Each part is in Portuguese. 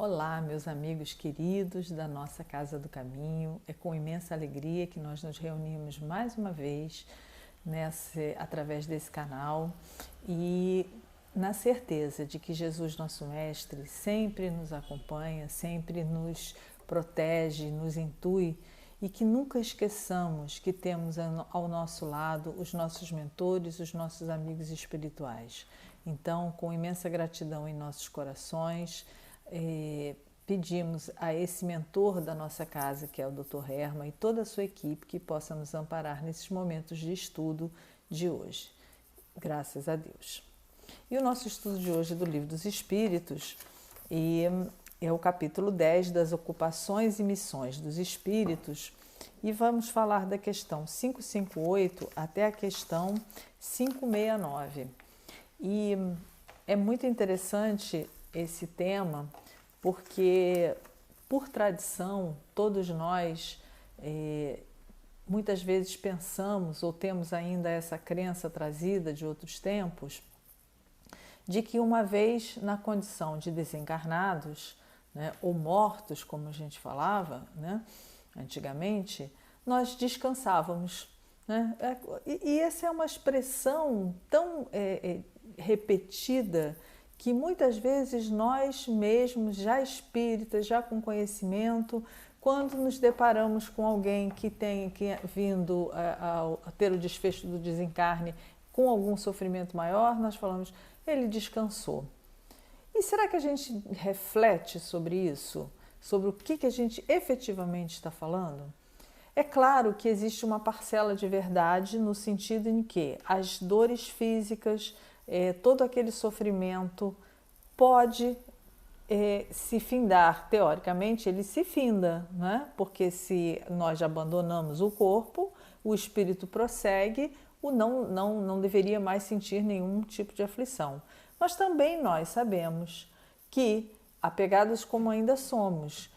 Olá, meus amigos queridos da nossa Casa do Caminho. É com imensa alegria que nós nos reunimos mais uma vez através desse canal e na certeza de que Jesus, nosso Mestre, sempre nos acompanha, sempre nos protege, nos intui e que nunca esqueçamos que temos ao nosso lado os nossos mentores, os nossos amigos espirituais. Então, com imensa gratidão em nossos corações, pedimos a esse mentor da nossa casa, que é o Dr. Herman, e toda a sua equipe, que possa nos amparar nesses momentos de estudo de hoje. Graças a Deus. E o nosso estudo de hoje é do Livro dos Espíritos, e é o capítulo 10 das ocupações e missões dos Espíritos, e vamos falar da questão 558 até a questão 569. E é muito interessante esse tema, porque, por tradição, todos nós muitas vezes pensamos ou temos ainda essa crença trazida de outros tempos, de que uma vez na condição de desencarnados, né, ou mortos, como a gente falava, né, antigamente, nós descansávamos. Né? E essa é uma expressão tão repetida, que muitas vezes nós mesmos, já espíritas, já com conhecimento, quando nos deparamos com alguém que tem vindo a ter o desfecho do desencarne com algum sofrimento maior, nós falamos, ele descansou. E será que a gente reflete sobre isso? Sobre o que a gente efetivamente está falando? É claro que existe uma parcela de verdade no sentido em que as dores físicas, todo aquele sofrimento pode se findar. Teoricamente, ele se finda, né? Porque se nós abandonamos o corpo, o espírito prossegue, não deveria mais sentir nenhum tipo de aflição. Mas também nós sabemos que, apegados como ainda somos,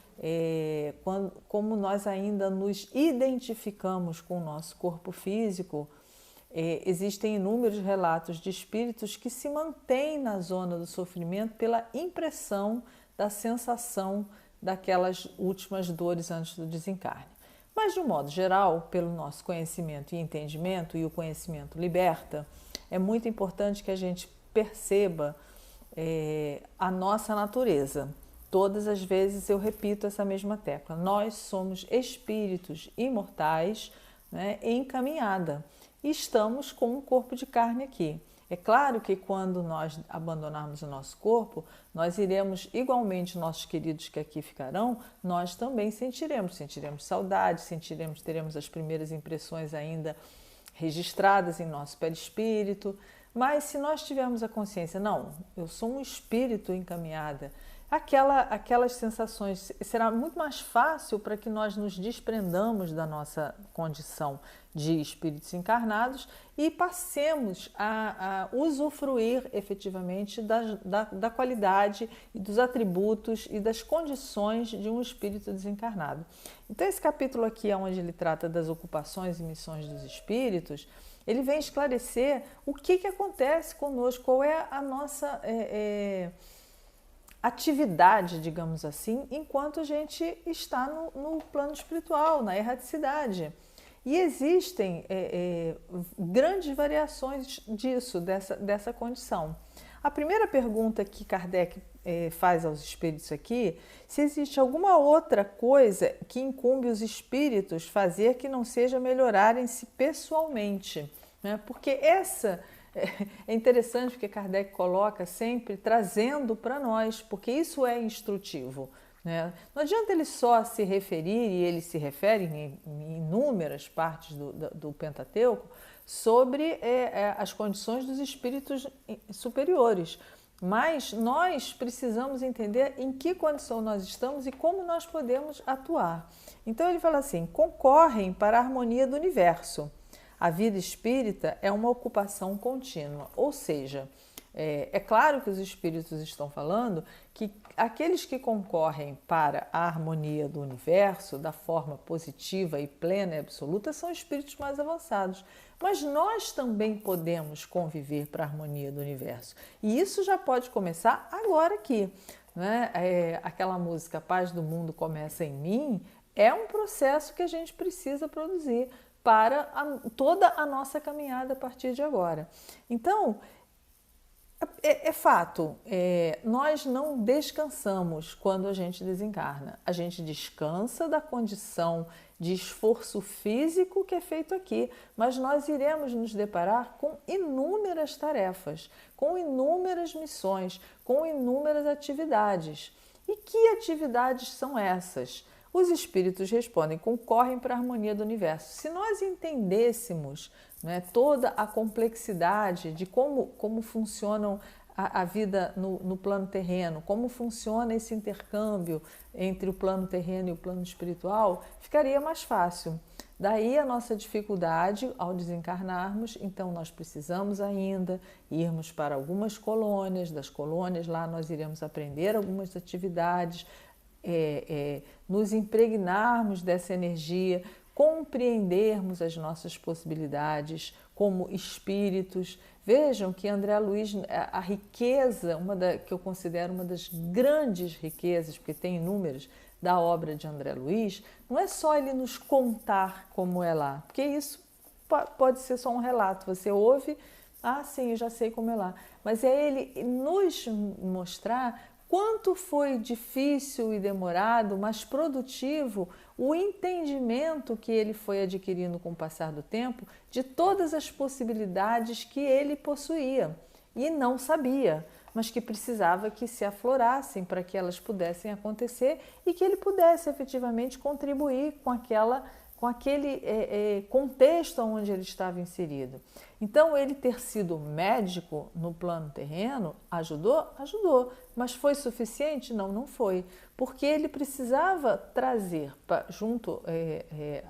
como nós ainda nos identificamos com o nosso corpo físico, existem inúmeros relatos de espíritos que se mantêm na zona do sofrimento pela impressão da sensação daquelas últimas dores antes do desencarne. Mas, de um modo geral, pelo nosso conhecimento e entendimento, e o conhecimento liberta, é muito importante que a gente perceba a nossa natureza. Todas as vezes eu repito essa mesma tecla. Nós somos espíritos imortais, né, em caminhada. E estamos com um corpo de carne aqui. É claro que quando nós abandonarmos o nosso corpo, nós iremos, igualmente nossos queridos que aqui ficarão, nós também sentiremos saudade, teremos as primeiras impressões ainda registradas em nosso perispírito, mas se nós tivermos a consciência, não, eu sou um espírito em caminhada, aquelas sensações, será muito mais fácil para que nós nos desprendamos da nossa condição de espíritos encarnados e passemos a usufruir efetivamente da qualidade e dos atributos e das condições de um espírito desencarnado. Então, esse capítulo aqui, onde ele trata das ocupações e missões dos espíritos, ele vem esclarecer o que acontece conosco, qual é a nossa atividade, digamos assim, enquanto a gente está no plano espiritual, na erraticidade. E existem grandes variações disso, dessa condição. A primeira pergunta que Kardec faz aos espíritos aqui, se existe alguma outra coisa que incumbe os espíritos fazer que não seja melhorarem-se pessoalmente, né? Porque é interessante porque Kardec coloca sempre trazendo para nós, porque isso é instrutivo. Né? Não adianta ele só se referir, e ele se refere em inúmeras partes do Pentateuco, sobre as condições dos espíritos superiores. Mas nós precisamos entender em que condição nós estamos e como nós podemos atuar. Então ele fala assim, concorrem para a harmonia do universo. A vida espírita é uma ocupação contínua, ou seja, é claro que os espíritos estão falando que aqueles que concorrem para a harmonia do universo, da forma positiva e plena e absoluta, são espíritos mais avançados. Mas nós também podemos conviver para a harmonia do universo. E isso já pode começar agora aqui. né? Aquela música Paz do Mundo Começa em Mim, é um processo que a gente precisa produzir para toda a nossa caminhada a partir de agora. Então, é fato, nós não descansamos quando a gente desencarna. A gente descansa da condição de esforço físico que é feito aqui, mas nós iremos nos deparar com inúmeras tarefas, com inúmeras missões, com inúmeras atividades. E que atividades são essas? Os espíritos respondem, concorrem para a harmonia do universo. Se nós entendêssemos, né, toda a complexidade de como funciona a vida no plano terreno, como funciona esse intercâmbio entre o plano terreno e o plano espiritual, ficaria mais fácil. Daí a nossa dificuldade ao desencarnarmos, então nós precisamos ainda irmos para algumas colônias, das colônias lá nós iremos aprender algumas atividades, nos impregnarmos dessa energia, compreendermos as nossas possibilidades como espíritos. Vejam que André Luiz, a riqueza, que eu considero uma das grandes riquezas, porque tem inúmeras, da obra de André Luiz, não é só ele nos contar como é lá, porque isso pode ser só um relato, você ouve, sim, eu já sei como é lá, mas é ele nos mostrar quanto foi difícil e demorado, mas produtivo, o entendimento que ele foi adquirindo com o passar do tempo de todas as possibilidades que ele possuía e não sabia, mas que precisava que se aflorassem para que elas pudessem acontecer e que ele pudesse efetivamente contribuir com aquele contexto onde ele estava inserido. Então, ele ter sido médico no plano terreno ajudou? Ajudou. Mas foi suficiente? Não, não foi. Porque ele precisava trazer, junto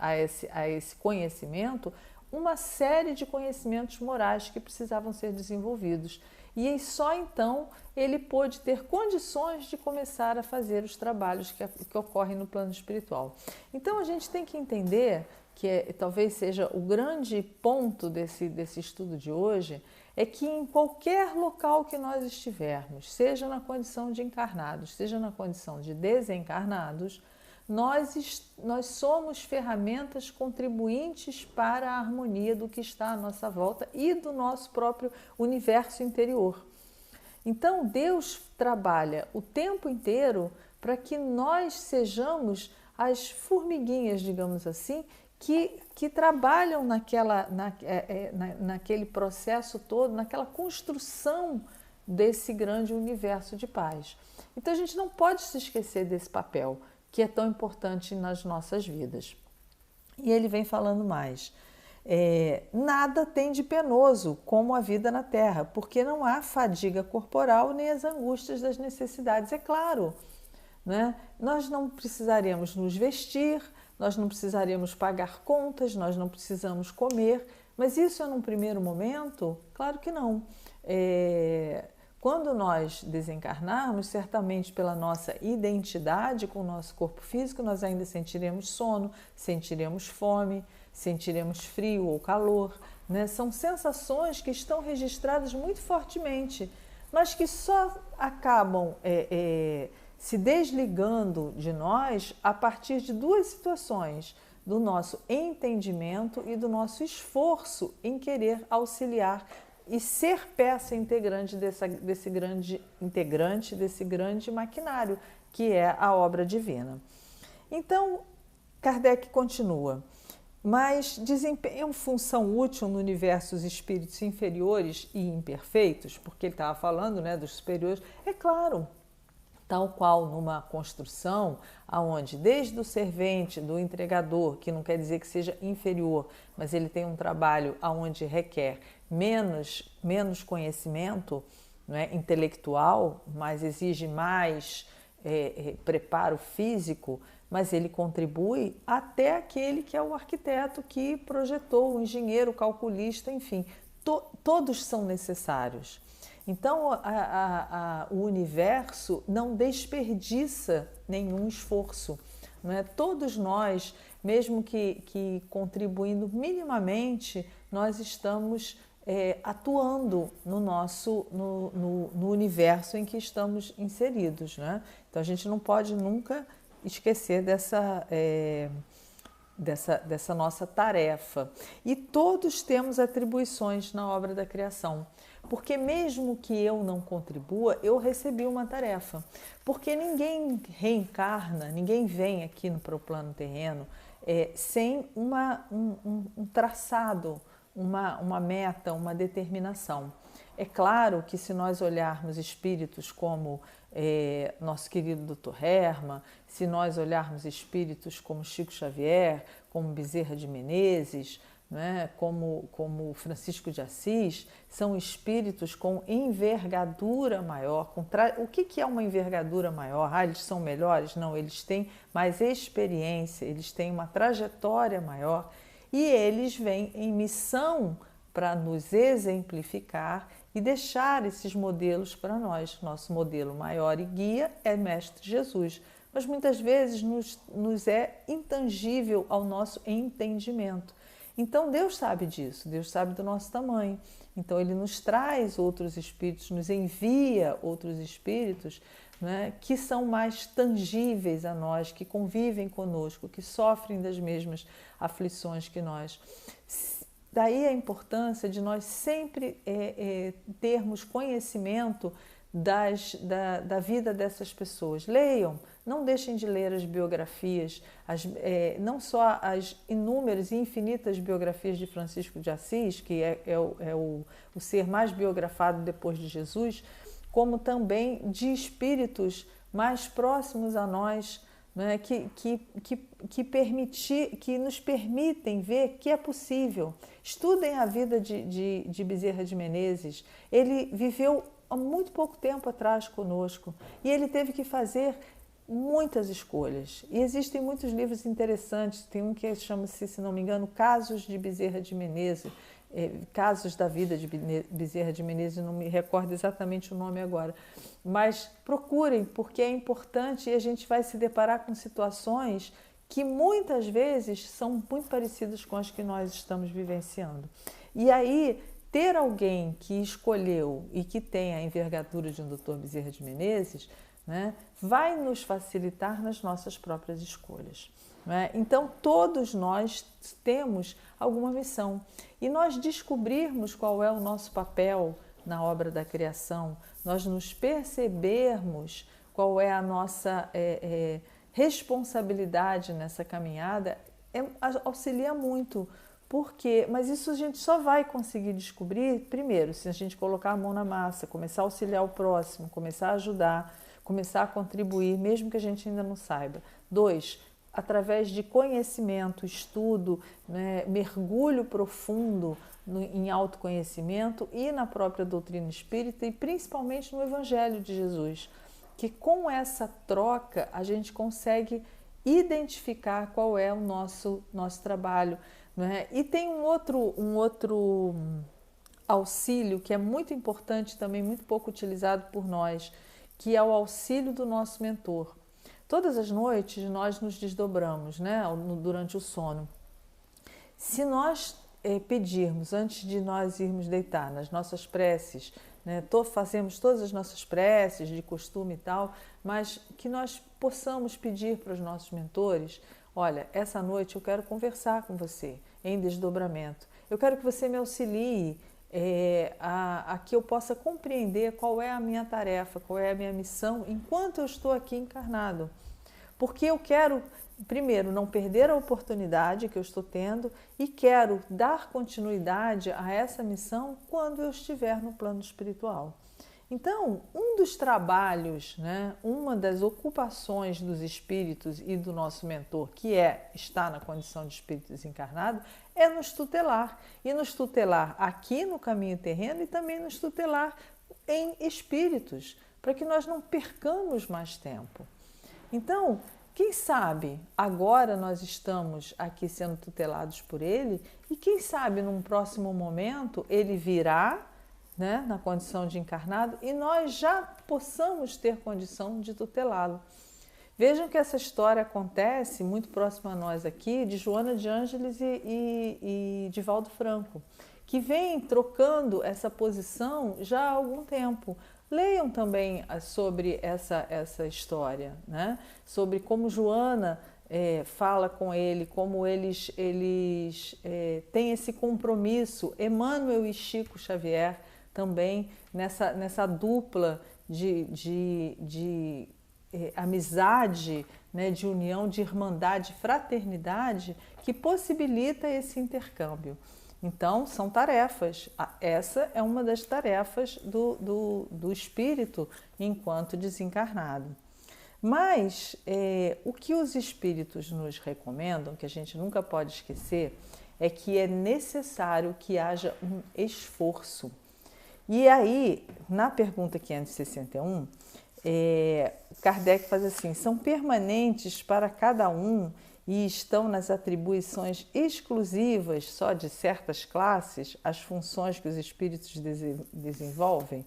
a esse conhecimento, uma série de conhecimentos morais que precisavam ser desenvolvidos. E só então ele pôde ter condições de começar a fazer os trabalhos que ocorrem no plano espiritual. Então a gente tem que entender que talvez seja o grande ponto desse estudo de hoje, é que em qualquer local que nós estivermos, seja na condição de encarnados, seja na condição de desencarnados, nós somos ferramentas contribuintes para a harmonia do que está à nossa volta e do nosso próprio universo interior. Então, Deus trabalha o tempo inteiro para que nós sejamos as formiguinhas, digamos assim, que trabalham naquele processo todo, naquela construção desse grande universo de paz. Então, a gente não pode se esquecer desse papel, que é tão importante nas nossas vidas. E ele vem falando mais. Nada tem de penoso como a vida na Terra, porque não há fadiga corporal nem as angústias das necessidades. É claro, né? Nós não precisaremos nos vestir, nós não precisaríamos pagar contas, nós não precisamos comer, mas isso é num primeiro momento? Claro que não. Quando nós desencarnarmos, certamente pela nossa identidade com o nosso corpo físico, nós ainda sentiremos sono, sentiremos fome, sentiremos frio ou calor, né? São sensações que estão registradas muito fortemente, mas que só acabam se desligando de nós a partir de duas situações, do nosso entendimento e do nosso esforço em querer auxiliar e ser peça integrante desse grande maquinário que é a obra divina. Então, Kardec continua, mas desempenham função útil no universo os espíritos inferiores e imperfeitos, porque ele estava falando, né, dos superiores, é claro, tal qual numa construção onde desde o servente, do entregador, que não quer dizer que seja inferior, mas ele tem um trabalho onde requer menos conhecimento, né, intelectual, mas exige mais preparo físico, mas ele contribui até aquele que é o arquiteto que projetou, o engenheiro, o calculista, enfim, todos são necessários. Então, o universo não desperdiça nenhum esforço, não é? Todos nós, mesmo que contribuindo minimamente, nós estamos atuando no nosso no universo em que estamos inseridos, né? Então a gente não pode nunca esquecer dessa nossa tarefa. E todos temos atribuições na obra da criação, porque mesmo que eu não contribua, eu recebi uma tarefa, porque ninguém reencarna, ninguém vem aqui para o plano terreno sem um traçado, uma meta, uma determinação. É claro que se nós olharmos espíritos como nosso querido Dr. Hermann, se nós olharmos espíritos como Chico Xavier, como Bezerra de Menezes, né, como Francisco de Assis, são espíritos com envergadura maior. O que é uma envergadura maior? Eles são melhores? Não, eles têm mais experiência, eles têm uma trajetória maior e eles vêm em missão para nos exemplificar e deixar esses modelos para nós. Nosso modelo maior e guia é Mestre Jesus, mas muitas vezes nos é intangível ao nosso entendimento. Então Deus sabe disso, Deus sabe do nosso tamanho. Então Ele nos traz outros espíritos, nos envia outros espíritos, né, que são mais tangíveis a nós, que convivem conosco, que sofrem das mesmas aflições que nós. Daí a importância de nós sempre termos conhecimento da vida dessas pessoas. Leiam, não deixem de ler as biografias, não só as inúmeras e infinitas biografias de Francisco de Assis, que é o ser mais biografado depois de Jesus, como também de espíritos mais próximos a nós, né, que nos permitem ver que é possível. Estudem a vida de Bezerra de Menezes. Ele viveu há muito pouco tempo atrás conosco e ele teve que fazer muitas escolhas. E existem muitos livros interessantes. Tem um que chama-se, se não me engano, Casos de Bezerra de Menezes, Casos da Vida de Bezerra de Menezes, não me recordo exatamente o nome agora. Mas procurem, porque é importante e a gente vai se deparar com situações que muitas vezes são muito parecidas com as que nós estamos vivenciando. E aí, ter alguém que escolheu e que tem a envergadura de um Dr. Bezerra de Menezes, né, vai nos facilitar nas nossas próprias escolhas. Né? Então, todos nós temos alguma missão. E nós descobrirmos qual é o nosso papel na obra da criação, nós nos percebermos qual é a nossa responsabilidade nessa caminhada, auxilia muito. Por quê? Mas isso a gente só vai conseguir descobrir, primeiro, se a gente colocar a mão na massa, começar a auxiliar o próximo, começar a ajudar, começar a contribuir, mesmo que a gente ainda não saiba. 2, através de conhecimento, estudo, né, mergulho profundo em autoconhecimento e na própria doutrina espírita e principalmente no Evangelho de Jesus, que com essa troca a gente consegue identificar qual é o nosso trabalho. Né? E tem um outro auxílio que é muito importante também, muito pouco utilizado por nós, que é o auxílio do nosso mentor. Todas as noites nós nos desdobramos, né, durante o sono. Se nós pedirmos, antes de nós irmos deitar, nas nossas preces, né, fazemos todas as nossas preces de costume e tal, mas que nós possamos pedir para os nossos mentores: olha, essa noite eu quero conversar com você em desdobramento. Eu quero que você me auxilie a que eu possa compreender qual é a minha tarefa, qual é a minha missão enquanto eu estou aqui encarnado. Porque eu quero, primeiro, não perder a oportunidade que eu estou tendo e quero dar continuidade a essa missão quando eu estiver no plano espiritual. Então, um dos trabalhos, né, uma das ocupações dos espíritos e do nosso mentor, que estar na condição de espírito desencarnado, é nos tutelar. E nos tutelar aqui no caminho terreno e também nos tutelar em espíritos, para que nós não percamos mais tempo. Então, quem sabe agora nós estamos aqui sendo tutelados por ele e quem sabe num próximo momento ele virá, né, na condição de encarnado e nós já possamos ter condição de tutelá-lo. Vejam que essa história acontece muito próximo a nós aqui, de Joana de Ângeles e Divaldo Franco, que vem trocando essa posição já há algum tempo. Leiam também sobre essa história, né? Sobre como Joana fala com ele, como eles têm esse compromisso, Emmanuel e Chico Xavier também, nessa dupla de amizade, né, de união, de irmandade, fraternidade, que possibilita esse intercâmbio. Então, são tarefas. Essa é uma das tarefas do espírito enquanto desencarnado. Mas o que os espíritos nos recomendam, que a gente nunca pode esquecer, é que é necessário que haja um esforço. E aí, na pergunta 561, Kardec faz assim: são permanentes para cada um e estão nas atribuições exclusivas só de certas classes as funções que os espíritos desenvolvem?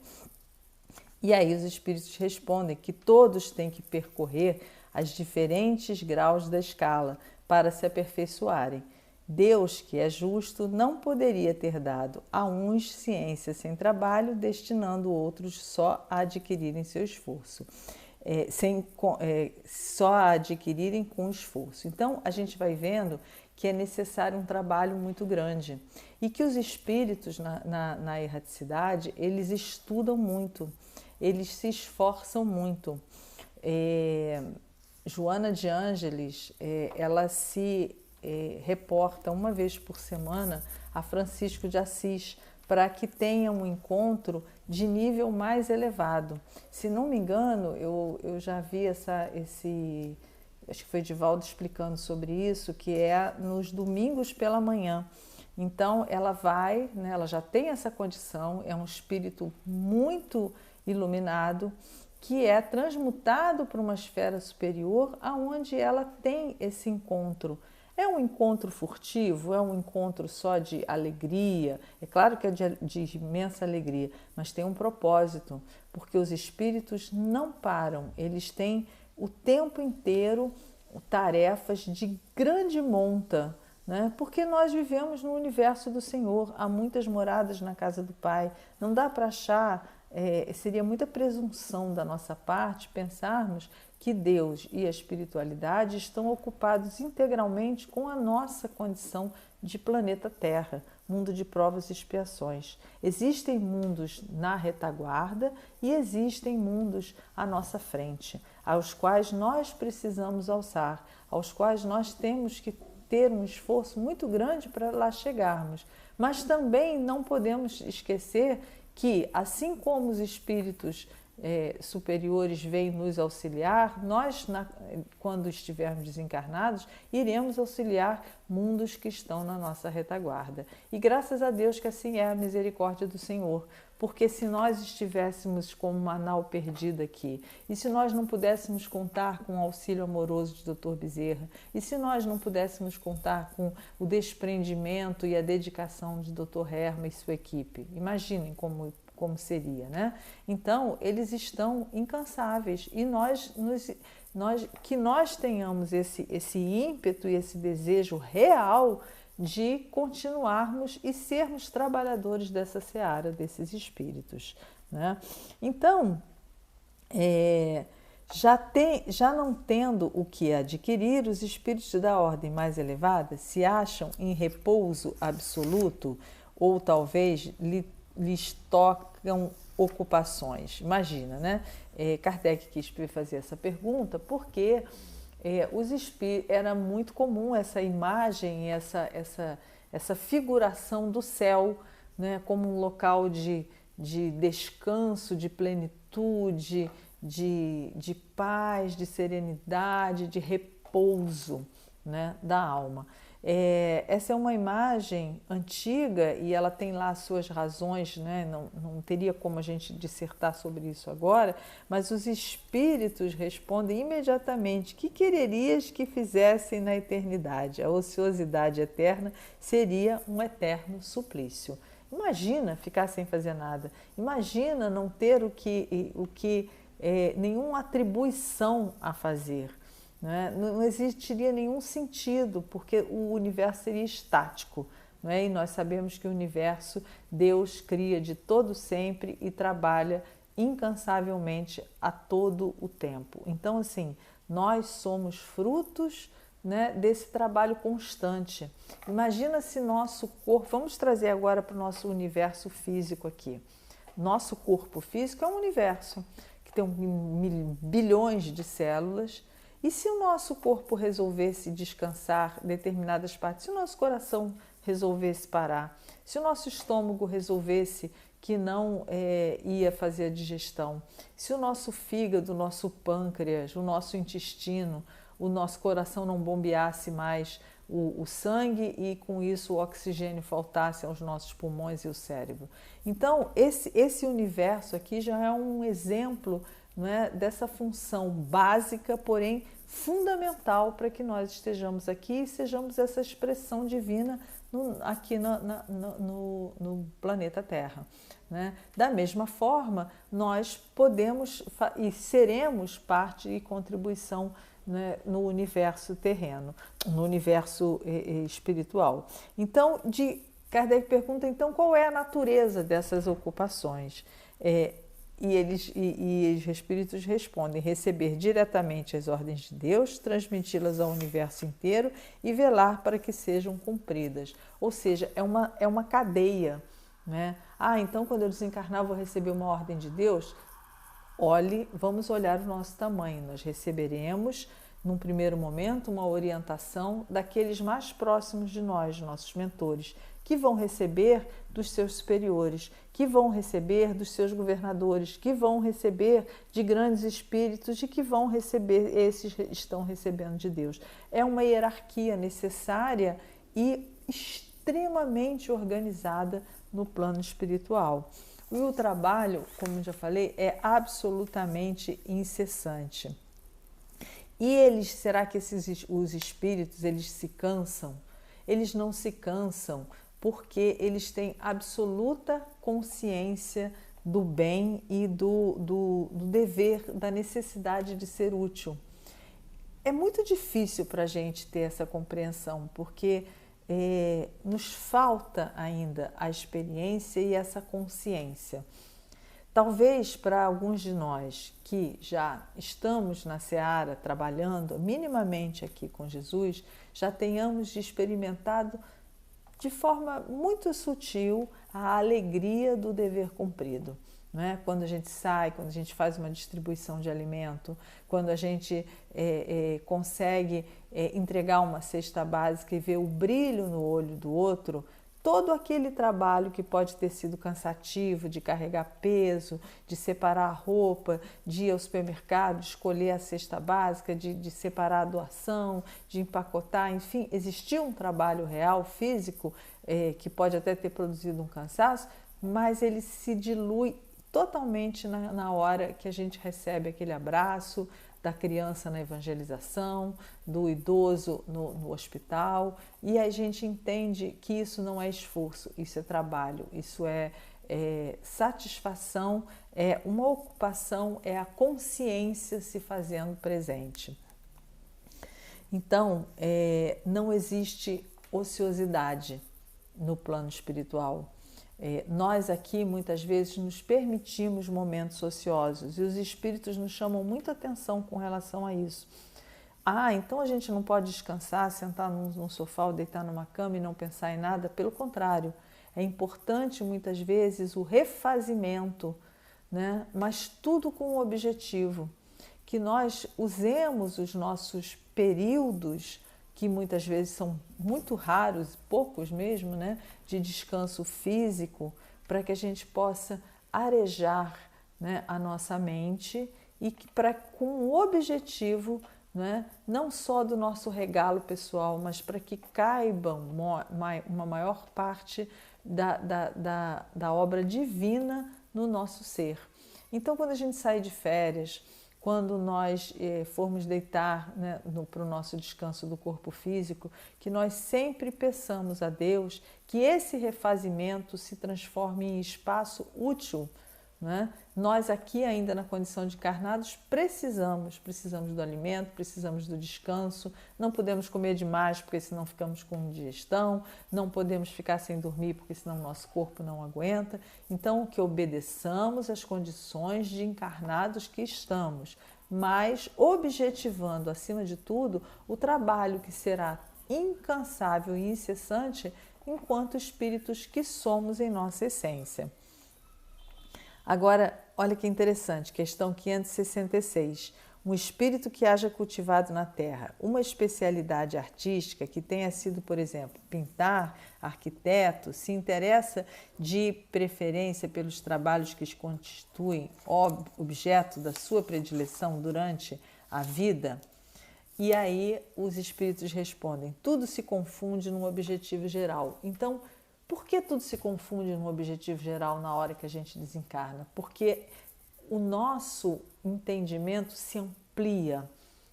E aí os espíritos respondem que todos têm que percorrer os diferentes graus da escala para se aperfeiçoarem. Deus, que é justo, não poderia ter dado a uns ciência sem trabalho, destinando outros só a adquirirem seu esforço. Só a adquirirem com esforço. Então, a gente vai vendo que é necessário um trabalho muito grande e que os espíritos na erraticidade, eles estudam muito, eles se esforçam muito. Joana de Ângeles, ela se reporta uma vez por semana a Francisco de Assis, para que tenha um encontro de nível mais elevado. Se não me engano, eu já vi acho que foi Divaldo explicando sobre isso, que é nos domingos pela manhã. Então, ela vai, né, ela já tem essa condição, é um espírito muito iluminado, que é transmutado para uma esfera superior, aonde ela tem esse encontro. É um encontro furtivo? É um encontro só de alegria? É claro que é de imensa alegria, mas tem um propósito, porque os espíritos não param, eles têm o tempo inteiro tarefas de grande monta, né? Porque nós vivemos no universo do Senhor, há muitas moradas na casa do Pai, não dá para achar, seria muita presunção da nossa parte pensarmos que Deus e a espiritualidade estão ocupados integralmente com a nossa condição de planeta Terra, mundo de provas e expiações. Existem mundos na retaguarda e existem mundos à nossa frente, aos quais nós precisamos alçar, aos quais nós temos que ter um esforço muito grande para lá chegarmos. Mas também não podemos esquecer que, assim como os espíritos superiores vêm nos auxiliar, nós, quando estivermos desencarnados, iremos auxiliar mundos que estão na nossa retaguarda. E graças a Deus que assim é a misericórdia do Senhor, porque se nós estivéssemos como uma nau perdida aqui, e se nós não pudéssemos contar com o auxílio amoroso de Dr. Bezerra, e se nós não pudéssemos contar com o desprendimento e a dedicação de Dr. Herma e sua equipe, imaginem como seria, né? Então, eles estão incansáveis e que nós tenhamos esse ímpeto e esse desejo real de continuarmos e sermos trabalhadores dessa seara, desses espíritos, né? Então, já não tendo o que adquirir, os espíritos da ordem mais elevada se acham em repouso absoluto ou talvez lhes tocam ocupações. Imagina, né? Kardec quis fazer essa pergunta porque era muito comum essa imagem, essa figuração do céu, né? Como um local de descanso, de plenitude, de paz, de serenidade, de repouso, né? Da alma. Essa é uma imagem antiga e ela tem lá as suas razões, né? Não teria como a gente dissertar sobre isso agora, mas os espíritos respondem imediatamente: que quererias que fizessem na eternidade? A ociosidade eterna seria um eterno suplício. Imagina ficar sem fazer nada, imagina não ter nenhuma atribuição a fazer. Não existiria nenhum sentido, porque o universo seria estático, não é? E nós sabemos que o universo Deus cria de todo sempre e trabalha incansavelmente a todo o tempo. Então, assim, nós somos frutos, né, desse trabalho constante. Imagina se nosso corpo, vamos trazer agora para o nosso universo físico aqui. Nosso corpo físico é um universo que tem bilhões de células. E se o nosso corpo resolvesse descansar determinadas partes, se o nosso coração resolvesse parar, se o nosso estômago resolvesse que não ia fazer a digestão, se o nosso fígado, o nosso pâncreas, o nosso intestino, o nosso coração não bombeasse mais o sangue e com isso o oxigênio faltasse aos nossos pulmões e o cérebro. Então, esse universo aqui já é um exemplo, não é, dessa função básica, porém fundamental para que nós estejamos aqui e sejamos essa expressão divina aqui no planeta Terra. Né? Da mesma forma, nós podemos e seremos parte e contribuição, né, no universo terreno, no universo espiritual. Então, Kardec pergunta, então, qual é a natureza dessas ocupações? E os espíritos respondem: receber diretamente as ordens de Deus, transmiti-las ao universo inteiro e velar para que sejam cumpridas. Ou seja, é uma cadeia. Né? Então quando eu desencarnar vou receber uma ordem de Deus? Vamos olhar o nosso tamanho. Nós receberemos, num primeiro momento, uma orientação daqueles mais próximos de nós, nossos mentores, que vão receber dos seus superiores, que vão receber dos seus governadores, que vão receber de grandes espíritos e que vão receber, esses estão recebendo de Deus. É uma hierarquia necessária e extremamente organizada no plano espiritual. E o trabalho, como já falei, é absolutamente incessante. E será que os espíritos, eles se cansam? Eles não se cansam porque eles têm absoluta consciência do bem e do dever, da necessidade de ser útil. É muito difícil para a gente ter essa compreensão, porque nos falta ainda a experiência e essa consciência. Talvez para alguns de nós que já estamos na seara trabalhando minimamente aqui com Jesus, já tenhamos experimentado de forma muito sutil a alegria do dever cumprido. Né? Quando a gente sai, quando a gente faz uma distribuição de alimento, quando a gente consegue entregar uma cesta básica e ver o brilho no olho do outro, todo aquele trabalho que pode ter sido cansativo, de carregar peso, de separar a roupa, de ir ao supermercado, escolher a cesta básica, de separar a doação, de empacotar, enfim, existiu um trabalho real, físico, que pode até ter produzido um cansaço, mas ele se dilui totalmente na hora que a gente recebe aquele abraço da criança na evangelização, do idoso no hospital, e a gente entende que isso não é esforço, isso é trabalho, isso é satisfação, é uma ocupação, é a consciência se fazendo presente. Então, não existe ociosidade no plano espiritual. Nós aqui muitas vezes nos permitimos momentos ociosos e os espíritos nos chamam muita atenção com relação a isso. Então a gente não pode descansar, sentar num sofá ou deitar numa cama e não pensar em nada? Pelo contrário, é importante muitas vezes o refazimento, né? Mas tudo com um objetivo, que nós usemos os nossos períodos, que muitas vezes são muito raros, poucos mesmo, né, de descanso físico, para que a gente possa arejar, né, a nossa mente e com o objetivo, né, não só do nosso regalo pessoal, mas para que caibam uma maior parte da obra divina no nosso ser. Então, quando a gente sai de férias, quando nós formos deitar, né, para o nosso descanso do corpo físico, que nós sempre peçamos a Deus que esse refazimento se transforme em espaço útil né? Nós aqui ainda na condição de encarnados precisamos do alimento, precisamos do descanso, não podemos comer demais porque senão ficamos com digestão, não podemos ficar sem dormir porque senão nosso corpo não aguenta. Então que obedeçamos às condições de encarnados que estamos, mas objetivando acima de tudo o trabalho que será incansável e incessante enquanto espíritos que somos em nossa essência. Agora, olha que interessante, questão 566. Um espírito que haja cultivado na Terra uma especialidade artística, que tenha sido, por exemplo, pintar, arquiteto, se interessa de preferência pelos trabalhos que constituem objeto da sua predileção durante a vida? E aí os espíritos respondem, tudo se confunde num objetivo geral. Então, por que tudo se confunde num objetivo geral na hora que a gente desencarna? Porque o nosso entendimento se amplia,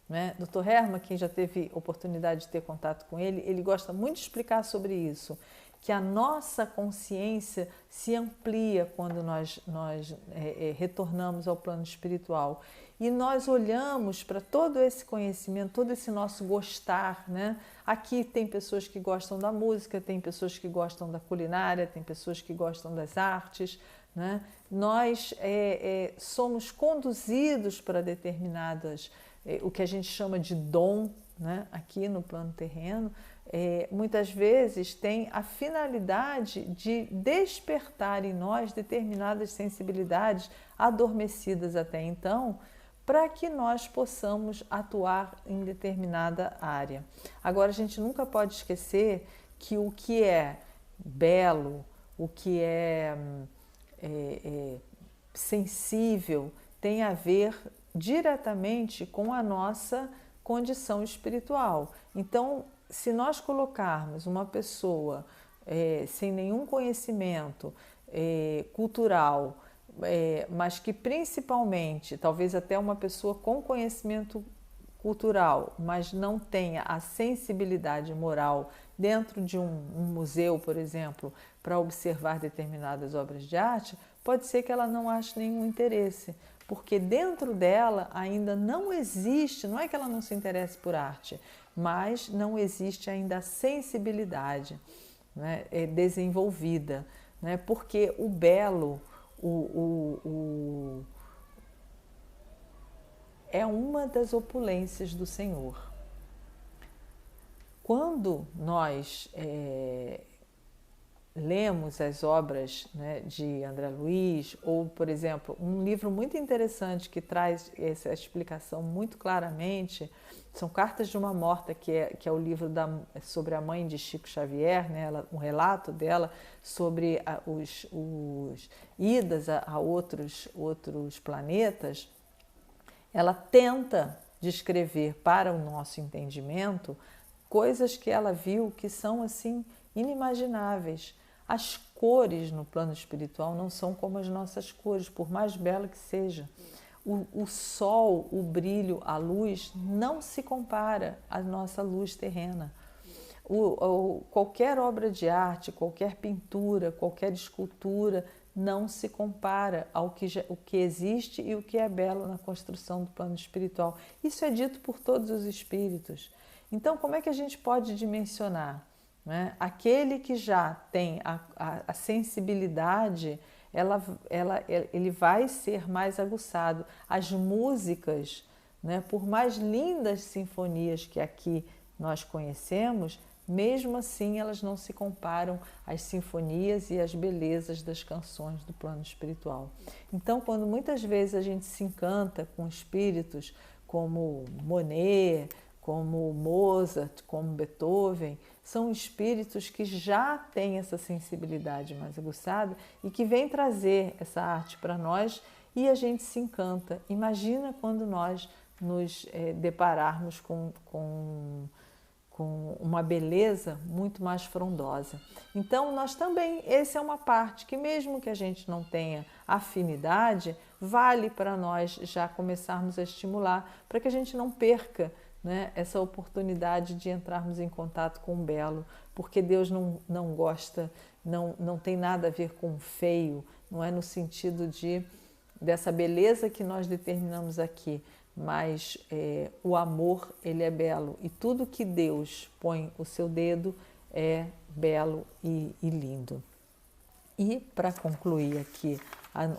né? Dr. Herman, quem já teve oportunidade de ter contato com ele, ele gosta muito de explicar sobre isso, que a nossa consciência se amplia quando nós retornamos ao plano espiritual. E nós olhamos para todo esse conhecimento, todo esse nosso gostar, né? Aqui tem pessoas que gostam da música, tem pessoas que gostam da culinária, tem pessoas que gostam das artes, né? Nós somos conduzidos para determinadas, o que a gente chama de dom, né? Aqui no plano terreno, muitas vezes tem a finalidade de despertar em nós determinadas sensibilidades adormecidas até então, para que nós possamos atuar em determinada área. Agora, a gente nunca pode esquecer que o que é belo, o que é sensível, tem a ver diretamente com a nossa condição espiritual. Então, se nós colocarmos uma pessoa sem nenhum conhecimento cultural, mas que principalmente, talvez até uma pessoa com conhecimento cultural, mas não tenha a sensibilidade moral dentro de um museu, por exemplo, para observar determinadas obras de arte, pode ser que ela não ache nenhum interesse, porque dentro dela ainda não existe, não é que ela não se interesse por arte, mas não existe ainda a sensibilidade, né, desenvolvida, né, porque o belo, é uma das opulências do Senhor. Quando nós lemos as obras, né, de André Luiz, ou, por exemplo, um livro muito interessante que traz essa explicação muito claramente, são Cartas de uma Morta, que é o livro sobre a mãe de Chico Xavier, né, um relato dela sobre os idas a outros planetas. Ela tenta descrever para o nosso entendimento coisas que ela viu que são assim inimagináveis. As cores no plano espiritual não são como as nossas cores, por mais bela que seja. O sol, o brilho, a luz não se compara à nossa luz terrena. Qualquer obra de arte, qualquer pintura, qualquer escultura não se compara ao que existe e o que é belo na construção do plano espiritual. Isso é dito por todos os espíritos. Então, como é que a gente pode dimensionar, né? Aquele que já tem a sensibilidade, ele vai ser mais aguçado. As músicas, né, por mais lindas sinfonias que aqui nós conhecemos, mesmo assim elas não se comparam às sinfonias e às belezas das canções do plano espiritual. Então, quando muitas vezes a gente se encanta com espíritos como Monet, como Mozart, como Beethoven, são espíritos que já têm essa sensibilidade mais aguçada e que vêm trazer essa arte para nós e a gente se encanta. Imagina quando nós nos depararmos com com uma beleza muito mais frondosa. Então, nós também, essa é uma parte que mesmo que a gente não tenha afinidade, vale para nós já começarmos a estimular, para que a gente não perca, né, essa oportunidade de entrarmos em contato com o belo, porque Deus não gosta, não tem nada a ver com feio, não é no sentido dessa beleza que nós determinamos aqui, mas o amor, ele é belo, e tudo que Deus põe o seu dedo é belo e lindo. E para concluir aqui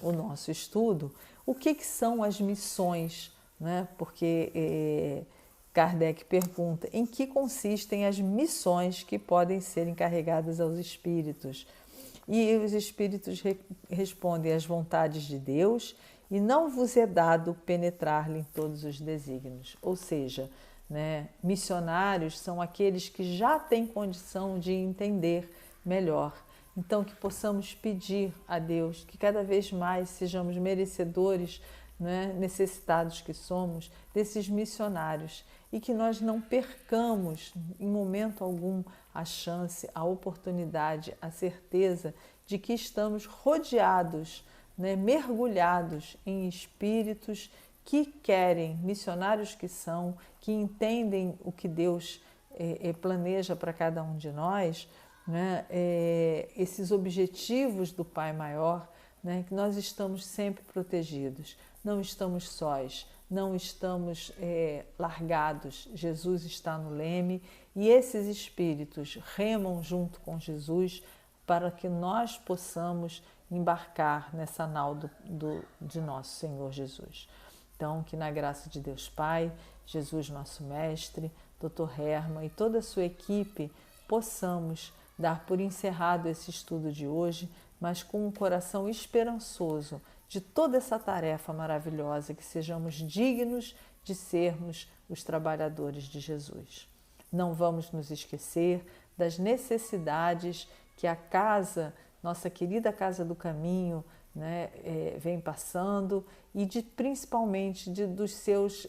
o nosso estudo, o que são as missões, né? Porque Kardec pergunta em que consistem as missões que podem ser encarregadas aos espíritos. E os espíritos respondem às vontades de Deus, e não vos é dado penetrar-lhe em todos os desígnios. Ou seja, né, missionários são aqueles que já têm condição de entender melhor. Então, que possamos pedir a Deus que cada vez mais sejamos merecedores, né, necessitados que somos, desses missionários, e que nós não percamos em momento algum a chance, a oportunidade, a certeza de que estamos rodeados, né, mergulhados em espíritos que querem, missionários que são, que entendem o que Deus planeja para cada um de nós, né, esses objetivos do Pai Maior, né, que nós estamos sempre protegidos, não estamos sós, não estamos largados. Jesus está no leme e esses espíritos remam junto com Jesus para que nós possamos embarcar nessa nau de nosso Senhor Jesus. Então, que na graça de Deus Pai, Jesus nosso Mestre, Dr. Hermann e toda a sua equipe possamos dar por encerrado esse estudo de hoje, mas com um coração esperançoso de toda essa tarefa maravilhosa, que sejamos dignos de sermos os trabalhadores de Jesus. Não vamos nos esquecer das necessidades que a casa, nossa querida Casa do Caminho, né, vem passando, e principalmente dos seus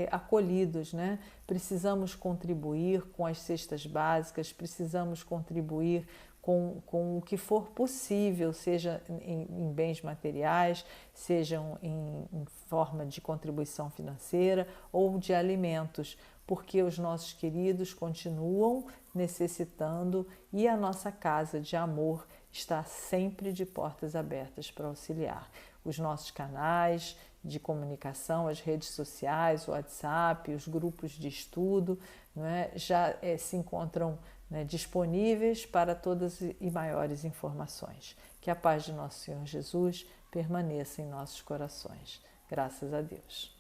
acolhidos, né? Precisamos contribuir com as cestas básicas, precisamos contribuir com o que for possível, seja em bens materiais, sejam em forma de contribuição financeira ou de alimentos, porque os nossos queridos continuam necessitando e a nossa casa de amor está sempre de portas abertas para auxiliar. Os nossos canais de comunicação, as redes sociais, o WhatsApp, os grupos de estudo, né, já se encontram, né, disponíveis para todas e maiores informações. Que a paz de nosso Senhor Jesus permaneça em nossos corações. Graças a Deus.